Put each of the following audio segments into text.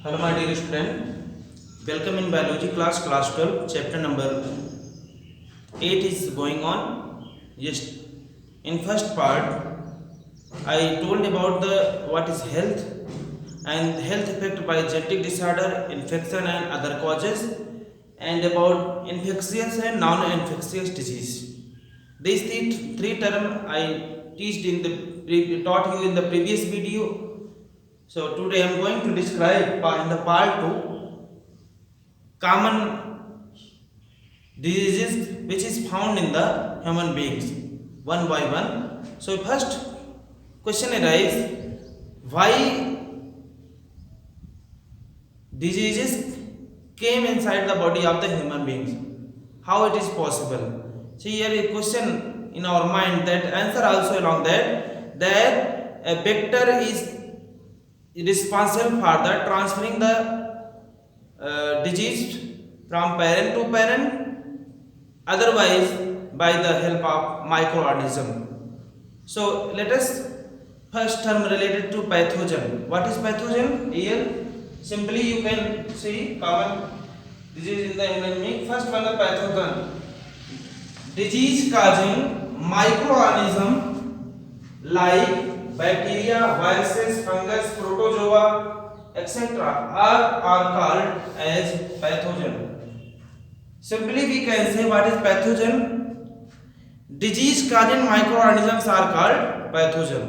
Hello my dear student, welcome in biology class 12, chapter number 8 is going on. Yes, in first part I told about the what is health and health effect by genetic disorder, infection and other causes, and about infectious and non-infectious disease. These three terms I taught you in the previous video. So today I am going to describe in the part 2 common diseases which is found in the human beings one by one. So first question arises, why diseases came inside the body of the human beings? How it is possible? See here a question in our mind, that answer also along that a vector is responsible for the transferring the disease from parent to parent, otherwise by the help of microorganism. So let us first term related to pathogen. What is pathogen? Here simply you can see common disease in the human being. First one is pathogen, disease causing microorganism like bacteria, viruses, fungus, protozoa, etc. are called as pathogen. Simply we can say what is pathogen? Disease causing microorganisms are called pathogen.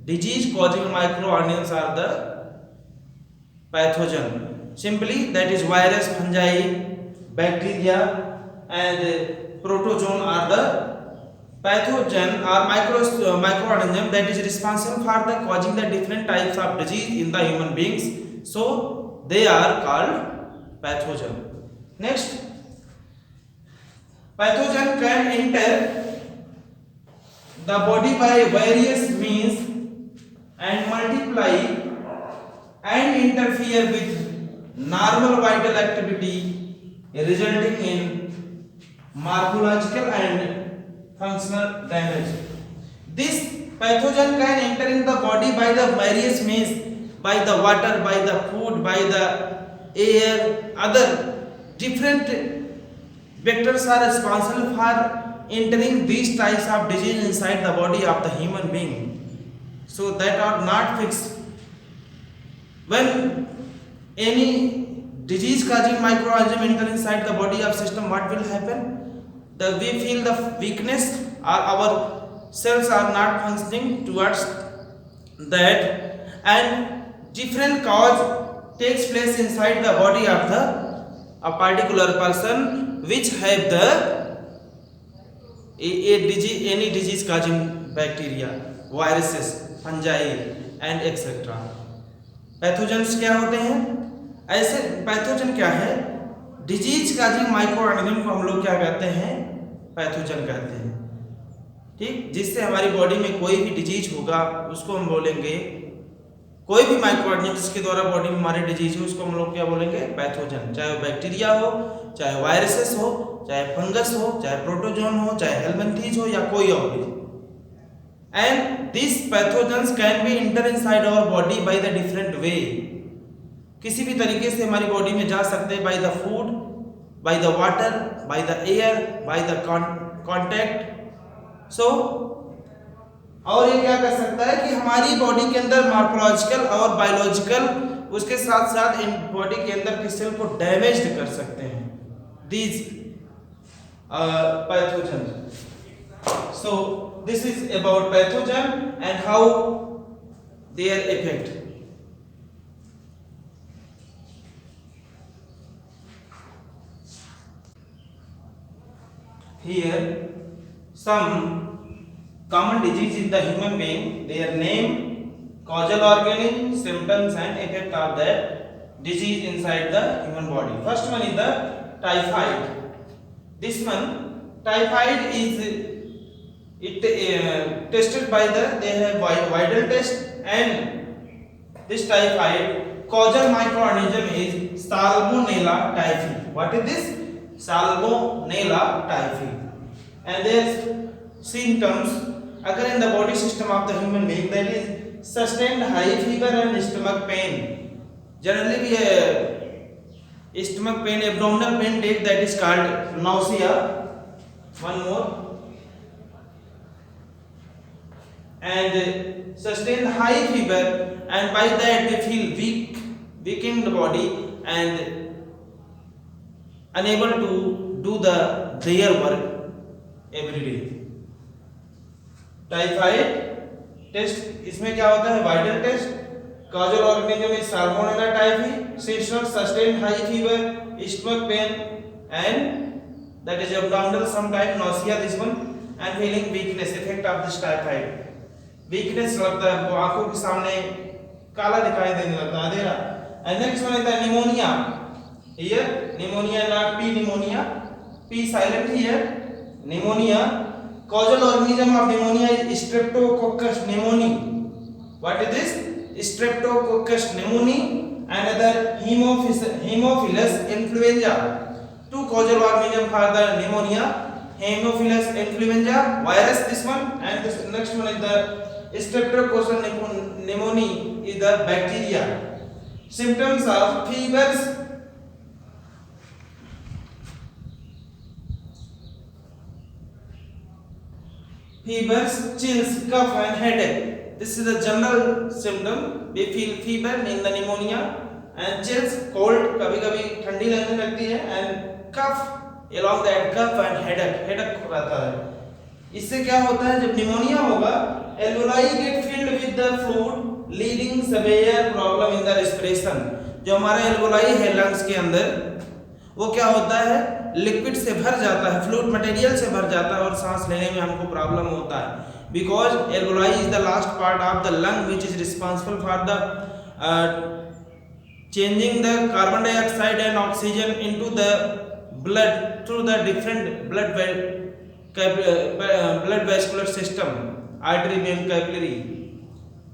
Disease causing microorganisms are the pathogen. Simply that is virus, fungi, bacteria and protozoan are the pathogen or microorganism that is responsible for the causing the different types of disease in the human beings. So they are called pathogen. Next, pathogen can enter the body by various means and multiply and interfere with normal vital activity, resulting in morphological and functional damage. This pathogen can enter in the body by the various means, by the water, by the food, by the air. Other different vectors are responsible for entering these types of disease inside the body of the human being. So that are not fixed. When any disease causing microorganism enter inside the body of system, what will happen? We feel the weakness, or our cells are not functioning towards that, and different cause takes place inside the body of a particular person which have any disease causing bacteria, viruses, fungi and etc. Pathogens क्या होते हैं? ऐसे pathogen क्या है? Disease causing micro organism को हम लोग क्या कहते हैं? पैथोजन कहते हैं. ठीक, जिससे हमारी बॉडी में कोई भी डिजीज होगा उसको हम बोलेंगे, कोई भी माइक्रो ऑर्गेनिज्म जिसके द्वारा बॉडी में हमारे डिजीज हो उसको हम लोग क्या बोलेंगे? पैथोजन. चाहे वो बैक्टीरिया हो, चाहे वायरसेस हो, चाहे फंगस हो, चाहे प्रोटोजोन हो, चाहे हेलमिंथीज हो या कोई और भी. And these pathogens can be enter inside our body by the different way. किसी भी तरीके से हमारी बॉडी में जा सकते हैं, by the food, by the water, by the air, by the contact. So और ये क्या कर सकता है कि हमारी बॉडी के अंदर मॉर्फोलॉजिकल और बायोलॉजिकल उसके साथ साथ इन बॉडी के अंदर के सेल को डैमेज कर सकते हैं. These pathogens. So this is about pathogen and how their effect. Here some common disease in the human being, their name, causal organism, symptoms and effect of that disease inside the human body. First one is the typhoid. This one, typhoid is tested by they have vital test, and this typhoid causal microorganism is Salmonella typhi. What is this? Salmonella typhi. And their symptoms occur in the body system of the human being, that is sustained high fever and stomach pain, Generally, we stomach pain, abdominal pain take that is called nausea. One more, and sustain high fever, and by that we feel weak, weakening the body and unable to do their work every day. Typhoid test, इसमें क्या होता है? Widal test. Causal organism is salmonella typhi. System sustain high fever, stomach pain and that is abdominal sometime nausea, this one, and feeling weakness. Effect of this typhoid, weakness लगता है, आंखों के सामने काला दिखाई देने लगता है, अंधेरा. एंड नेक्स्ट वन है pneumonia. Here pneumonia, not P pneumonia, P silent here. Pneumonia, causal organism of pneumonia is streptococcus pneumoniae. What is this? Streptococcus pneumoniae. Another Haemophilus influenza. Two causal organism for the pneumonia: Haemophilus influenza virus, this one, and this next one is the Streptococcus pneumoniae is the bacteria. Symptoms of fevers, chills, cough and headache. This is a general symptom. We feel fever in the pneumonia and chills, cold, कभी-कभी ठंडी लगने लगती है, and cough, along that cough and headache रहता है. इससे क्या होता है? जब निमोनिया होगा, alveoli get filled with the fluid, leading severe problem in the respiration. जो हमारा alveoli है लंग्स के अंदर, वो क्या होता है? लिक्विड से भर जाता है, फ्लूइड मटेरियल से भर जाता है और सांस लेने में हमको प्रॉब्लम होता है. Because alveoli is the last part of the lung which is responsible for the changing the carbon dioxide and oxygen into the blood through the different blood vascular system, artery, vein, capillary.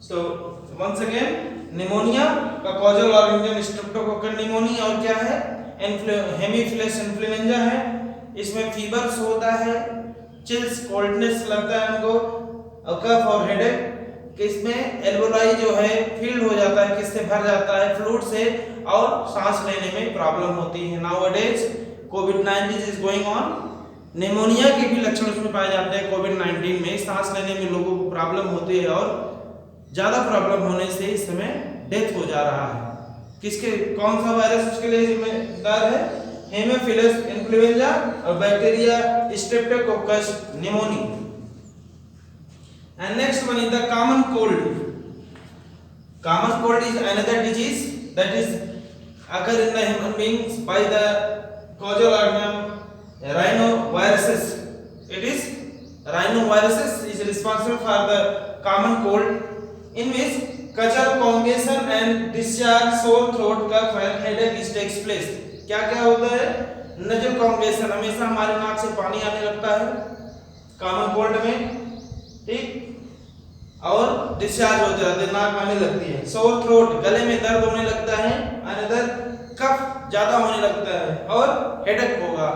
So once again, pneumonia का causal organism streptococcus pneumonia, और क्या है? हेमीफिलस influenza है. इसमें fevers होता है, chills, coldness लगता है हमको, और कफ और हेडेक. इसमें एल्वोलाई जो है फील्ड हो जाता है, किससे भर जाता है? फ्लूइड से, और सांस लेने में प्रॉब्लम होती है. Nowadays covid is going on. Pneumonia के भी लक्षण उसमें पाए जाते हैं. कोविड-19 में सांस लेने में लोगों को प्रॉब्लम होती है, और ज्यादा प्रॉब्लम होने से इस समय डेथ हो जा रहा है. किसके, कौन सा वायरस उसके लिए जिम्मेदार है? हेमोफिलस इन्फ्लुएंजा और bacteria Streptococcus pneumonia. And next one is the common cold. Common cold is another disease that is occur in the human beings by the causal organism rhinoviruses. It is rhinoviruses is responsible for the common cold, in which कचल, congestion and discharge, sore throat, cough and headache takes place. क्या क्या होता है? Nasal कॉन्गेशन, हमेशा हमारे नाक से पानी आने लगता है कॉमन कोल्ड में, ठीक, और डिस्चार्ज होते रहते, नाक आने लगती है. सोर थ्रोट, गले में दर्द होने लगता है. अनदर कफ, ज्यादा होने लगता है, और हेडेक होगा.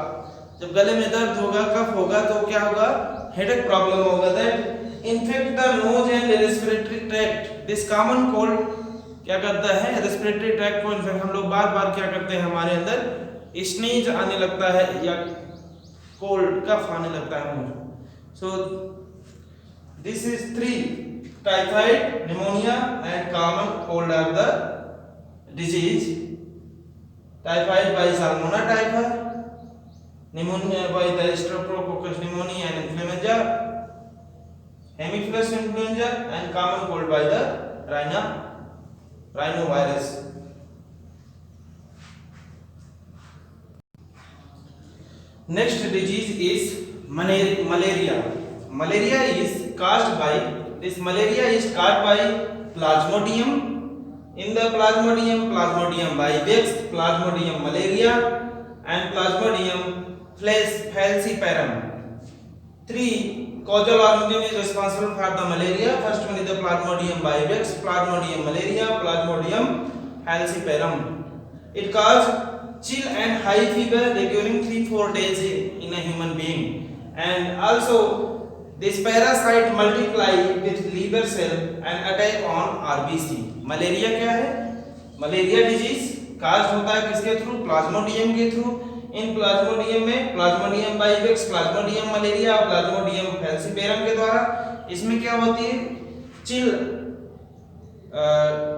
जब गले में दर्द होगा, कफ होगा, तो क्या होगा? हेडेक प्रॉब्लम होगा. That infect the nose and respiratory tract. This common cold क्या करता है? respiratory tract को इन्फेक्ट. हम लोग बार बार क्या करते हैं? हमारे अंदर स्नीज आने लगता है, या कोल्ड, कफ आने लगता है. So this is 3: typhoid, pneumonia and common cold are the disease. Typhoid by Salmonella typhi, pneumonia by the Streptococcus pneumoniae and influenza, Haemophilus influenza, and common cold by the rhinovirus. Next disease is malaria. Malaria is caused by Plasmodium. In the Plasmodium vivax, Plasmodium malaria, and Plasmodium falciparum. 3 causal organism is responsible for the malaria. First one is the Plasmodium vivax, Plasmodium malaria, Plasmodium falciparum. It causes chill and high fever recurring 3-4 days in a human being, and also this parasite multiply with liver cell and attack on RBC. Malaria क्या है? Malaria disease cause होता है किसके through? Plasmodium के through. इन Plasmodium में Plasmodium बाइवेक्स, Plasmodium malaria और Plasmodium falciparum के द्वारा। इसमें क्या होती है? चिल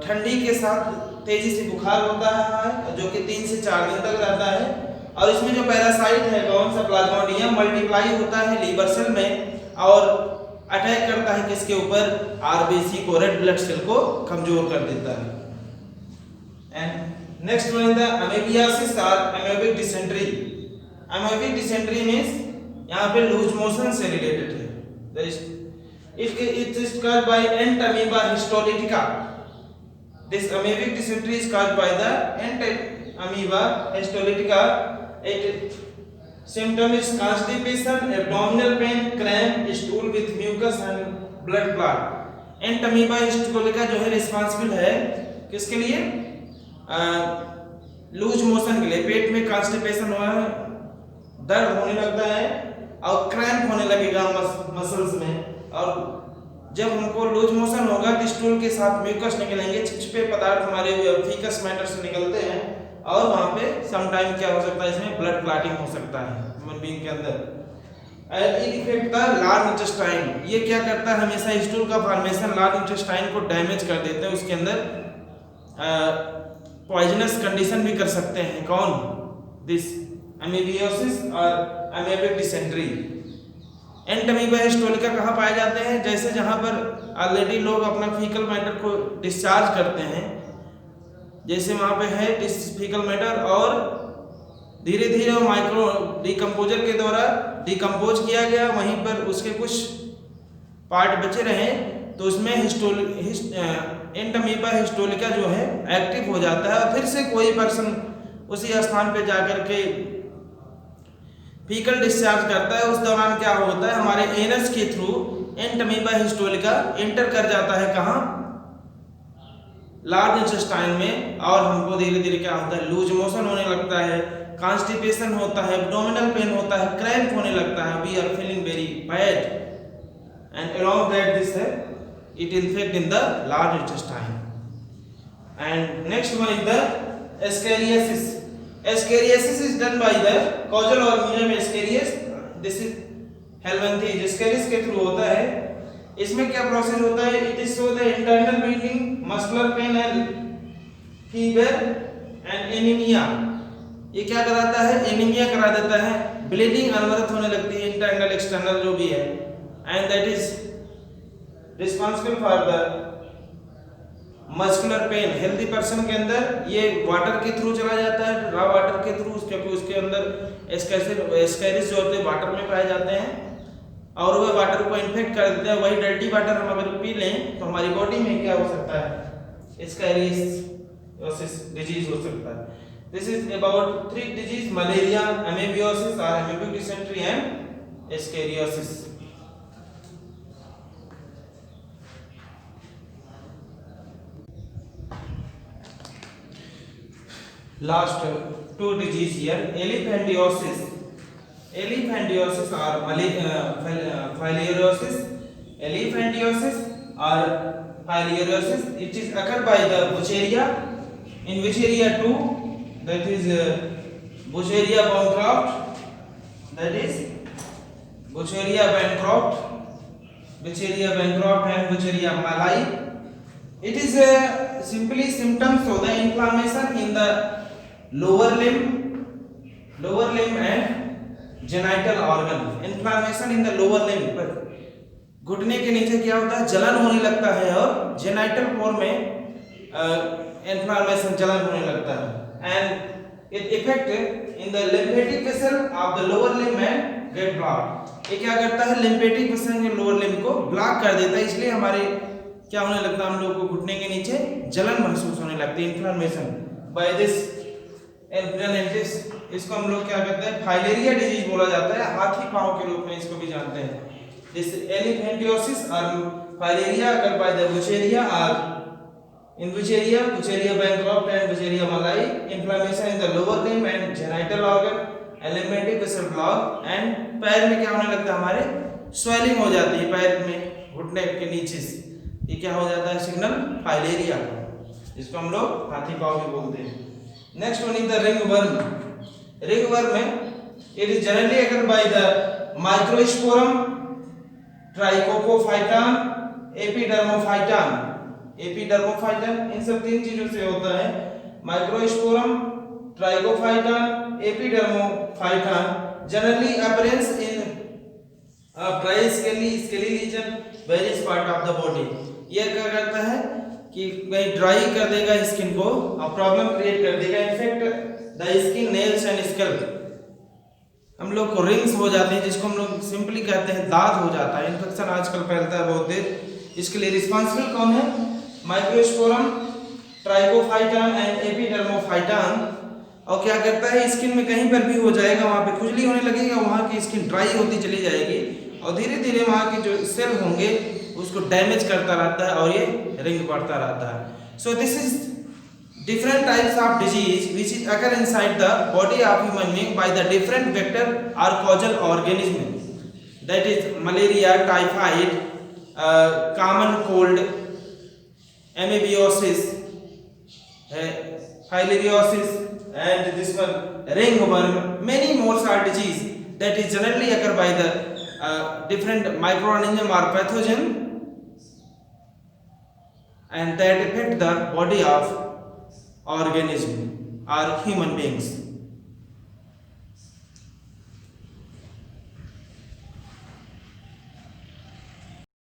ठंडी के साथ तेजी से बुखार होता है जो कि 3 से 4 दिन तक रहता है। और इसमें जो पैरासाइट है कौन सा? प्लाज्मोडियम मल्टीप्लाई होता है लीवर सेल में और अटैक करता है किसके ऊपर? आरबीसी को, रेड ब्लड सेल को कमजोर कर देता है। And next one is the amoebiasis और amoebic dysentery. Amoebic dysentery means यहाँ पे लूज मोशन से रिलेटेड है। It is caused by ant amoeba histolytica. This amoebic dysentery is caused by the ant amoeba histolytica. It symptom is constipation, abdominal pain, cramp, stool with mucus and blood clot. Ant amoeba histolytica जो है responsible है किसके लिए? Loose motion के लिए। पेट में constipation हुआ है, दर्द होने लगता है और क्रैम्प होने लगेगा मसल्स में। और जब हमको लूज मोशन होगा तो स्टूल के साथ म्यूकस निकलेंगे, चिपचिपे पदार्थ हमारे फीकस मैटर से निकलते हैं और वहां पे सम टाइम क्या हो सकता है? इसमें ब्लड क्लॉटिंग हो सकता है ह्यूमन बीइंग के अंदर। Effect the large intestine. ये क्या करता है? हमेशा स्टूल का फॉर्मेशन लार्ज इंटेस्टाइन को डैमेज कर देते हैं, उसके अंदर पॉइजनस कंडीशन भी कर सकते हैं। कौन? दिस अमीबियोसिस और अमेबिक डिसेंट्री। एंट अमीबा हिस्टोलिका कहाँ पाए जाते हैं? जैसे जहाँ पर ऑलरेडी लोग अपना फीकल मैटर को डिस्चार्ज करते हैं, जैसे वहाँ पे है फीकल मैटर और धीरे धीरे माइक्रो डिकम्पोजर के द्वारा डिकम्पोज किया गया, वहीं पर उसके कुछ पार्ट बचे रहे तो उसमें एंट अमीबा हिस्टोलिका जो है एक्टिव हो जाता है और फिर से कोई पर्सन उसी स्थान पे जाकर के फीकल डिस्चार्ज करता है। उस दौरान क्या होता है? हमारे एनस के थ्रू एंट अमीबा हिस्टोलिका एंटर कर जाता है कहाँ? लार्ज इंटेस्टाइन में। और हमको धीरे धीरे क्या होता है? लूज मोशन होने लगता है, कॉन्स्टिपेशन होता है, एब्डोमिनल पेन होता है, क्रैम्प होने लगता है, we are feeling very bad and along that this it infect in the large intestine. And next one is the ascariasis. Ascariasis is done by the causal organism Ascarius. This is helminthes. Ascaris के through होता है। इसमें क्या process होता है? It is so the internal bleeding, muscular pain and fever and anemia. ये क्या कराता है? एनीमिया करा देता है, ब्लीडिंग अनवरत होने लगती है, इंटरनल एक्सटर्नल जो भी है, and that is responsible for the muscular pain. Healthy person के अंदर ये वाटर के थ्रू चला जाता है, रॉ वाटर के थ्रू, क्योंकि उसके अंदर एस्कैरिस जो होते हैं वाटर में पाए जाते हैं और वह वाटर को इन्फेक्ट कर देते हैं। वही डर्टी वाटर हम अगर पी लें तो हमारी बॉडी में क्या हो सकता है? एस्कैरियोसिस डिजीज हो सकता है। This is about 3 disease: malaria, amoebiasis और amoebic dysentery and ascariasis. Last 2 disease here: elephantiasis. Elephantiasis or filariasis. Elephantiasis or filariasis. It is occurred by the Bucheria. In Bucheria 2, that is Bucheria bancroft. That is Bucheria bancroft. Bucheria bancroft and Bucheria malai. It is simply symptoms of the inflammation in the lower limb and genital organ. Inflammation in the lower limb, पर घुटने के नीचे क्या होता है? जलन होने लगता है और जेनाइटल पोर में इन्फ्लामेशन, जलन होने लगता है। And it effect in the lymphatic vessel of the lower limb and get block. ये क्या करता है? लिम्फेटिक वेसल के लोअर लिम्ब को ब्लॉक कर देता है, इसलिए हमारे क्या होने लगता है? हम लोग को घुटने के नीचे जलन महसूस होने लगती है, इन्फ्लामेशन बाय दिस एल्ब्रेनेटिस। इसको हम लोग क्या कहते हैं? फाइलेरिया डिजीज बोला जाता है, हाथी पांव के रूप में इसको भी जानते हैं। दिस एलिफेंटियोसिस और फाइलेरिया अगर बाय द बुचेरिया और इन बुचेरिया bancroft and बुचेरिया malai, inflammation in the lower limb and genital organ, lymphatic vessel block and पैर में क्या होने लगता है? हमारे स्वेलिंग हो जाती है पैर में, घुटने के नीचे से। ये क्या हो जाता है? सिग्नल फाइलेरिया। जिसको हम लोग हाथी पाँव भी बोलते हैं। Next one is the ringworm. Ringworm में it is generally occurred by the Microsporum, Trichophyton, Epidermophyton, इन सब तीन चीजों से होता है। Microsporum, Trichophyton, Epidermophyton generally appearance in dry scaly region various part of the body. ये क्या करता है कि कहीं ड्राई कर देगा स्किन को और प्रॉब्लम क्रिएट कर देगा, in fact the skin, nails and scalp. हम लोग को रिंग्स हो जाते हैं, जिसको हम लोग सिंपली कहते हैं दाद हो जाता है, इन्फेक्शन आजकल फैलता है बहुत देर। इसके लिए रिस्पॉन्सिबल कौन है? Microsporum, trichophyton and Epidermophyton. और क्या करता है, स्किन में कहीं पर भी हो जाएगा, वहां पे खुजली होने लगेगा, वहां की स्किन ड्राई होती चली जाएगी और धीरे धीरे वहां के जो सेल होंगे उसको डैमेज करता रहता है और ये रिंग पड़ता रहता है। So this is different types of disease which is occur inside the body of human being by the different vector or causal organism, that is malaria, typhoid, common cold, amoebiasis, filariasis, and this one ringworm. Many more are disease that is generally occur by the different microorganism or pathogen and that affect the body of organism or human beings.